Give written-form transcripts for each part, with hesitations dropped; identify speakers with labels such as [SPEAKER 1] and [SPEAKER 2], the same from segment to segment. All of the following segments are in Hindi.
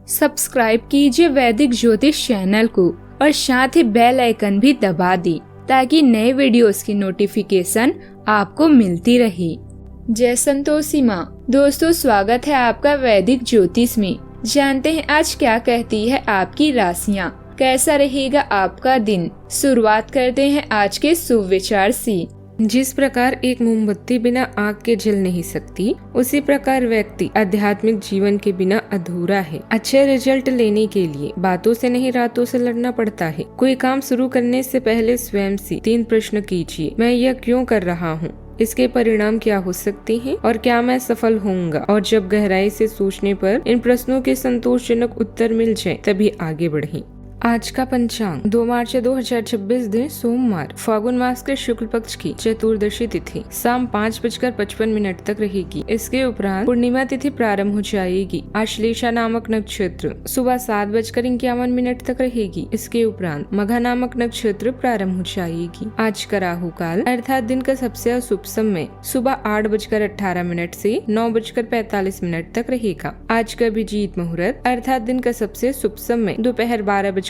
[SPEAKER 1] सब्सक्राइब कीजिए वैदिक ज्योतिष चैनल को और साथ ही बेल आइकन भी दबा दी ताकि नए वीडियोस की नोटिफिकेशन आपको मिलती रहे। जय संतोषी माँ। दोस्तों, स्वागत है आपका वैदिक ज्योतिष में। जानते हैं आज क्या कहती है आपकी राशियाँ, कैसा रहेगा आपका दिन। शुरुआत करते हैं आज के शुभ विचार से।
[SPEAKER 2] जिस प्रकार एक मोमबत्ती बिना आग के जल नहीं सकती, उसी प्रकार व्यक्ति आध्यात्मिक जीवन के बिना अधूरा है। अच्छे रिजल्ट लेने के लिए बातों से नहीं रातों से लड़ना पड़ता है। कोई काम शुरू करने से पहले स्वयं से 3 प्रश्न कीजिए। मैं यह क्यों कर रहा हूँ, इसके परिणाम क्या हो सकते हैं और क्या मैं सफल होऊंगा। और जब गहराई से सोचने पर इन प्रश्नों के संतोषजनक उत्तर मिल जाए तभी आगे बढ़ें। आज का पंचांग 2 मार्च 2026 दिन सोमवार, फागुन मास के शुक्ल पक्ष की चतुर्दशी तिथि शाम 5:55 तक रहेगी। इसके उपरांत पूर्णिमा तिथि प्रारंभ हो जाएगी। आश्लेषा नामक नक्षत्र सुबह 7:51 तक रहेगी। इसके उपरांत मघा नामक नक्षत्र प्रारंभ हो जाएगी। आज का राहु काल अर्थात दिन का सबसे अशुभ समय सुबह 8:18 से 9:45 तक रहेगा। आज का अभिजीत मुहूर्त अर्थात दिन का सबसे शुभ समय दोपहर 12:15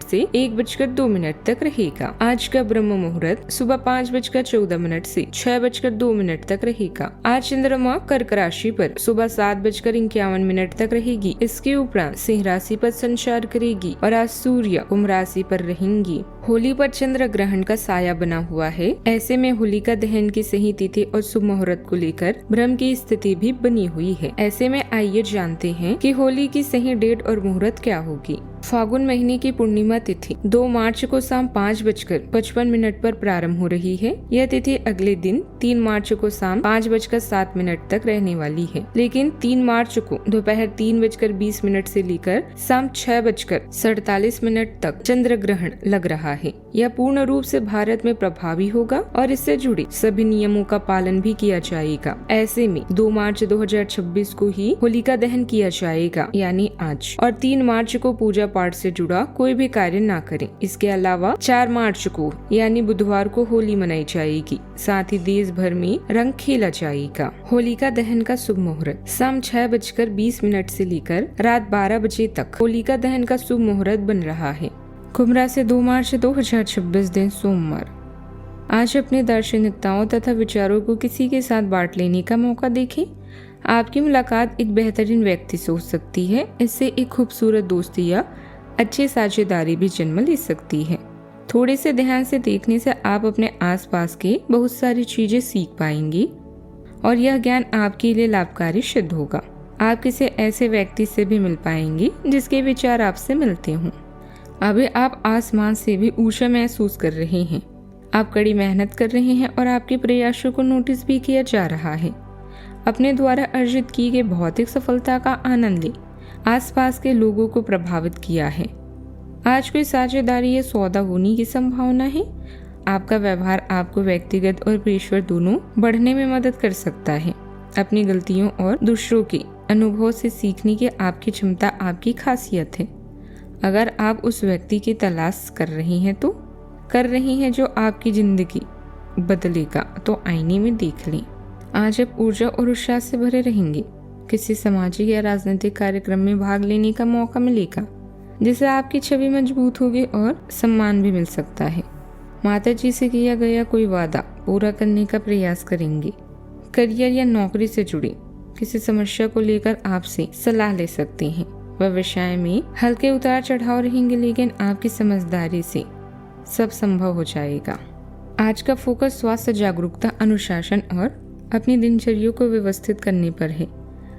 [SPEAKER 2] से 1:02 तक रहेगा। आज का ब्रह्म मुहूर्त सुबह 5:14 से 6:02 तक रहेगा। आज चंद्रमा कर्क राशि पर सुबह 7:51 तक रहेगी। इसके उपरांत सिंह राशि पर संचार करेगी और आज सूर्य कुंभ राशि पर रहेंगी। होली पर चंद्र ग्रहण का साया बना हुआ है। ऐसे में होलिका दहन की सही तिथि और शुभ मुहूर्त को लेकर भ्रम की स्थिति भी बनी हुई है। ऐसे में आइए जानते हैं कि होली की सही डेट और मुहूर्त क्या होगी। फागुन महीने की पूर्णिमा तिथि 2 मार्च को शाम 5:55 पर प्रारंभ हो रही है। यह तिथि अगले दिन 3 मार्च को शाम 5:07 तक रहने वाली है, लेकिन 3 मार्च को दोपहर 3:20 से लेकर शाम 6:47 तक चंद्र ग्रहण लग रहा है। यह पूर्ण रूप से भारत में प्रभावी होगा और इससे जुड़े सभी नियमों का पालन भी किया जाएगा। ऐसे में 2 मार्च 2026 को ही होलिका दहन किया जाएगा, यानी आज, और 3 मार्च को पूजा पाठ से जुड़ा कोई भी कार्य ना करें। इसके अलावा 4 मार्च को यानी बुधवार को होली मनाई जाएगी। साथ ही देश भर में रंग खेला जाएगा। होलिका दहन का शुभ मुहूर्त शाम 6:20 से लेकर रात 12 बजे तक होलिका दहन का शुभ मुहूर्त बन रहा है। कुंभ राशि 2 मार्च 2026 दिन सोमवार। आज अपने दार्शनिकताओं तथा विचारों को किसी के साथ बांट लेने का मौका देखें। आपकी मुलाकात एक बेहतरीन व्यक्ति से हो सकती है। इससे एक खूबसूरत दोस्ती या अच्छी साझेदारी भी जन्म ले सकती है। थोड़े से ध्यान से देखने से आप अपने आसपास के बहुत सारी चीजें सीख पाएंगी और यह ज्ञान आपके लिए लाभकारी सिद्ध होगा। आप किसी ऐसे व्यक्ति से भी मिल पाएंगी जिसके विचार आपसे मिलते हों। अभी आप आसमान से भी ऊर्जा महसूस कर रहे हैं। आप कड़ी मेहनत कर रहे हैं और आपके प्रयासों को नोटिस भी किया जा रहा है। अपने द्वारा अर्जित की गई भौतिक सफलता का आनंद ले आसपास के लोगों को प्रभावित किया है। आज कोई साझेदारी या सौदा होने की संभावना है। आपका व्यवहार आपको व्यक्तिगत और पेशेवर दोनों बढ़ने में मदद कर सकता है। अपनी गलतियों और दूसरों के अनुभव से सीखने की आपकी क्षमता आपकी खासियत है। अगर आप उस व्यक्ति की तलाश कर रही हैं जो आपकी जिंदगी बदलेगा, तो आईने में देख लें। आज आप ऊर्जा और उत्साह से भरे रहेंगे। किसी सामाजिक या राजनीतिक कार्यक्रम में भाग लेने का मौका मिलेगा, जिससे आपकी छवि मजबूत होगी और सम्मान भी मिल सकता है। माता जी से किया गया कोई वादा पूरा करने का प्रयास करेंगे। करियर या नौकरी से जुड़ी किसी समस्या को लेकर आपसे सलाह ले सकते हैं। व्यवसाय में हल्के उतार चढ़ाव रहेंगे, लेकिन आपकी समझदारी से सब संभव हो जाएगा। आज का फोकस स्वास्थ्य जागरूकता, अनुशासन और अपनी दिनचर्या को व्यवस्थित करने पर है।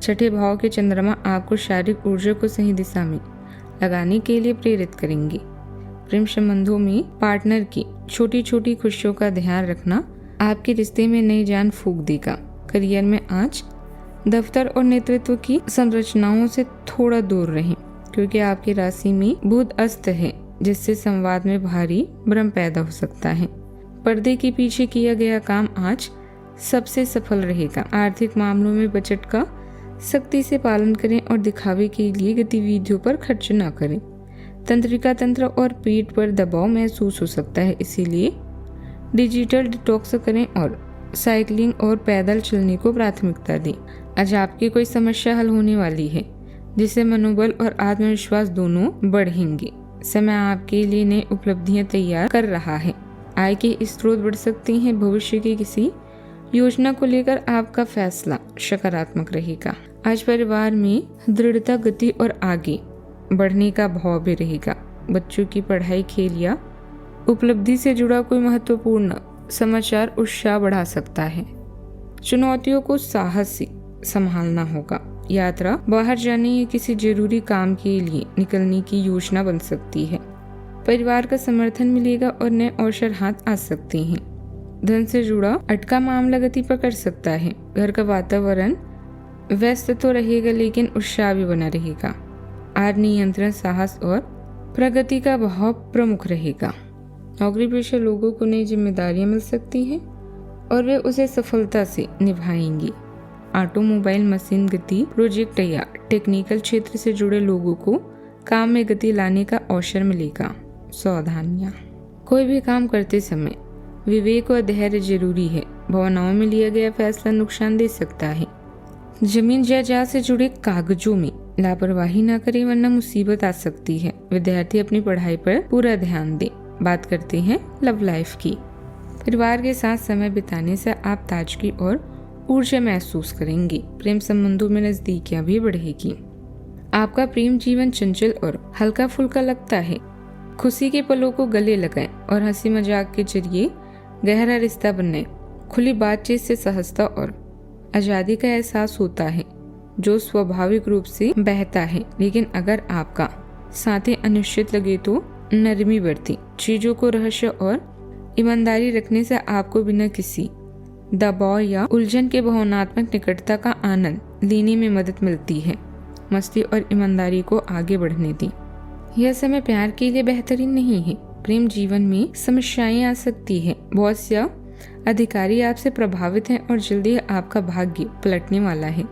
[SPEAKER 2] छठे भाव के चंद्रमा आपको शारीरिक ऊर्जा को सही दिशा में लगाने के लिए प्रेरित करेंगे। प्रेम संबंधों में पार्टनर की छोटी छोटी खुशियों का ध्यान रखना आपके रिश्ते में नई जान फूंक देगा। करियर में आज दफ्तर और नेतृत्व की संरचनाओं से थोड़ा दूर रहें, क्योंकि आपकी राशि में बुध अस्त है, जिससे संवाद में भारी भ्रम पैदा हो सकता है। पर्दे के पीछे किया गया काम आज सबसे सफल रहेगा। आर्थिक मामलों में बजट का सख्ती से पालन करें और दिखावे के लिए गतिविधियों पर खर्च न करें। तंत्रिका तंत्र और पेट पर दबाव महसूस हो सकता है, इसीलिए डिजिटल डिटॉक्स करें और साइकिलिंग और पैदल चलने को प्राथमिकता दें। आज आपकी कोई समस्या हल होने वाली है। जिससे मनोबल और आत्मविश्वास दोनों बढ़ेंगे। समय आपके लिए नई उपलब्धियां तैयार कर रहा है। आय के स्रोत बढ़ सकते हैं। भविष्य की किसी योजना को लेकर आपका फैसला सकारात्मक रहेगा। आज परिवार में दृढ़ता, गति और आगे बढ़ने का भाव भी रहेगा। बच्चों की पढ़ाई, खेल या उपलब्धि से जुड़ा कोई महत्वपूर्ण समाचार उत्साह बढ़ा सकता है। चुनौतियों को साहस से संभालना होगा। यात्रा, बाहर जाने या किसी जरूरी काम के लिए निकलने की योजना बन सकती है। परिवार का समर्थन मिलेगा और नए अवसर हाथ आ सकते हैं। धन से जुड़ा अटका मामला गति पकड़ सकता है। घर का वातावरण व्यस्त तो रहेगा लेकिन उत्साह भी बना रहेगा। आज नियंत्रण, साहस और प्रगति का भाव प्रमुख रहेगा। नौकरी पेशा लोगों को नई जिम्मेदारियां मिल सकती हैं और वे उसे सफलता से निभाएंगे। ऑटोमोबाइल, मशीन गति, प्रोजेक्ट या टेक्निकल क्षेत्र से जुड़े लोगों को काम में गति लाने का अवसर मिलेगा। सावधानियां, कोई भी काम करते समय विवेक और धैर्य जरूरी है। भावनाओं में लिया गया फैसला नुकसान दे सकता है। जमीन जायदाद से जुड़े कागजों में लापरवाही न करें वरना मुसीबत आ सकती है। विद्यार्थी अपनी पढ़ाई पर पूरा ध्यान दें। बात करते हैं लव लाइफ की। परिवार के साथ समय बिताने से आप ताजगी और ऊर्जा महसूस करेंगे। प्रेम संबंधों में नजदीकियां भी बढ़ेगी। आपका प्रेम जीवन चंचल और हल्का फुल्का लगता है। खुशी के पलों को गले लगाएं और हंसी मजाक के जरिए गहरा रिश्ता बनाएं। खुली बातचीत से सहजता और आजादी का एहसास होता है जो स्वाभाविक रूप से बहता है। लेकिन अगर आपका साथी अनिश्चित लगे तो नरमी बरती। चीजों को रहस्य और ईमानदारी रखने से आपको बिना किसी दबाव या उलझन के भावनात्मक निकटता का आनंद लेने में मदद मिलती है। मस्ती और ईमानदारी को आगे बढ़ने दें। यह समय प्यार के लिए बेहतरीन नहीं है। प्रेम जीवन में समस्याएं आ सकती है। बॉस या अधिकारी आपसे प्रभावित हैं और जल्दी आपका भाग्य पलटने वाला है।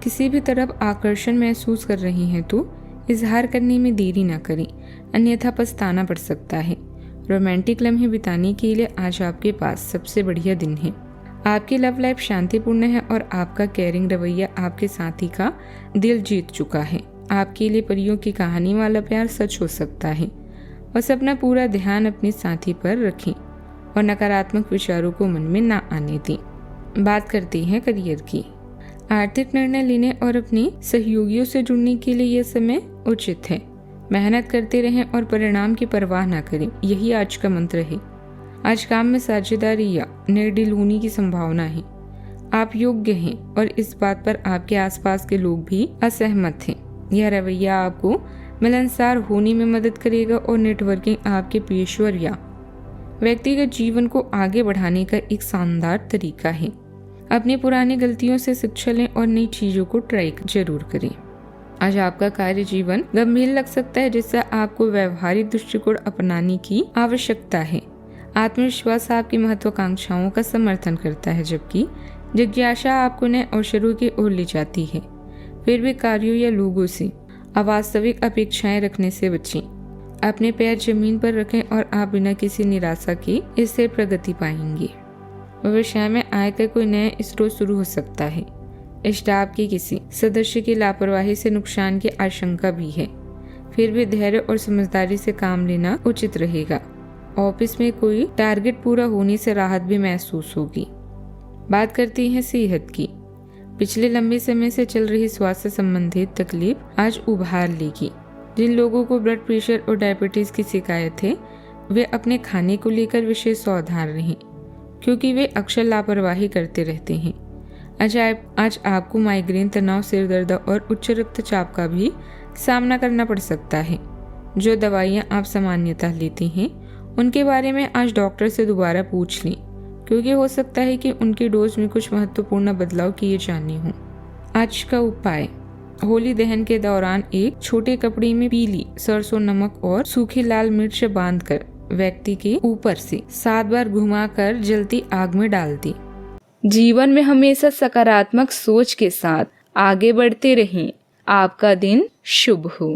[SPEAKER 2] किसी भी तरफ आकर्षण महसूस कर रही हैं तो इजहार करने में देरी न करें, अन्यथा पछताना पड़ सकता है। रोमांटिक लम्हे बिताने के लिए आज आपके पास सबसे बढ़िया दिन है। आपकी लव लाइफ शांतिपूर्ण है और आपका केयरिंग रवैया आपके साथी का दिल जीत चुका है। आपके लिए परियों की कहानी वाला प्यार सच हो सकता है। बस अपना पूरा ध्यान अपने साथी पर रखें और नकारात्मक विचारों को मन में ना आने दें। बात करते हैं करियर की। आर्थिक निर्णय लेने और अपने सहयोगियों से जुड़ने के लिए यह समय उचित है। मेहनत करते रहें और परिणाम की परवाह न करें, यही आज का मंत्र है। आज काम में साझेदारी या निर्डील होने की संभावना है। आप योग्य हैं और इस बात पर आपके आसपास के लोग भी असहमत हैं। यह रवैया आपको मिलनसार होने में मदद करेगा और नेटवर्किंग आपके पेशेवर या व्यक्तिगत जीवन को आगे बढ़ाने का एक शानदार तरीका है। अपनी पुरानी गलतियों से शिक्षा लें और नई चीजों को ट्राई जरूर करें। आज आपका कार्य जीवन गंभीर लग सकता है जिससे आपको व्यवहारिक दृष्टिकोण अपनाने की आवश्यकता है। आत्मविश्वास आपकी महत्वाकांक्षाओं का समर्थन करता है जबकि जिज्ञासा आपको नए अवसरों की ओर ले जाती है। फिर भी कार्यों या लोगों से अवास्तविक अपेक्षाएं रखने से बचें। अपने पैर जमीन पर रखें और आप बिना किसी निराशा के इससे प्रगति पाएंगे। व्यवसाय में आय का कोई नया स्रोत शुरू हो सकता है। स्टाफ के किसी सदस्य की लापरवाही से नुकसान की आशंका भी है। फिर भी धैर्य और समझदारी से काम लेना उचित रहेगा। ऑफिस में कोई टारगेट पूरा होने से राहत भी महसूस होगी। बात करते हैं सेहत की। पिछले लंबे समय से चल रही स्वास्थ्य संबंधित तकलीफ आज उभार लेगी। जिन लोगों को ब्लड प्रेशर और डायबिटीज की शिकायत है वे अपने खाने को लेकर विशेष सावधान रहें क्योंकि वे अक्सर लापरवाही करते रहते हैं। आज आपको माइग्रेन, तनाव, सिर दर्द और उच्च रक्तचाप का भी सामना करना पड़ सकता है। जो दवाइयाँ आप सामान्यतः लेते हैं उनके बारे में आज डॉक्टर से दोबारा पूछ लें क्योंकि हो सकता है कि उनकी डोज में कुछ महत्वपूर्ण बदलाव किए जाने हों। आज का उपाय, होली दहन के दौरान एक छोटे कपड़े में पीली सरसों, नमक और सूखी लाल मिर्च बांधकर व्यक्ति के ऊपर से 7 बार घुमाकर जलती आग में डाल दी।
[SPEAKER 1] जीवन में हमेशा सकारात्मक सोच के साथ आगे बढ़ते रहें। आपका दिन शुभ हो।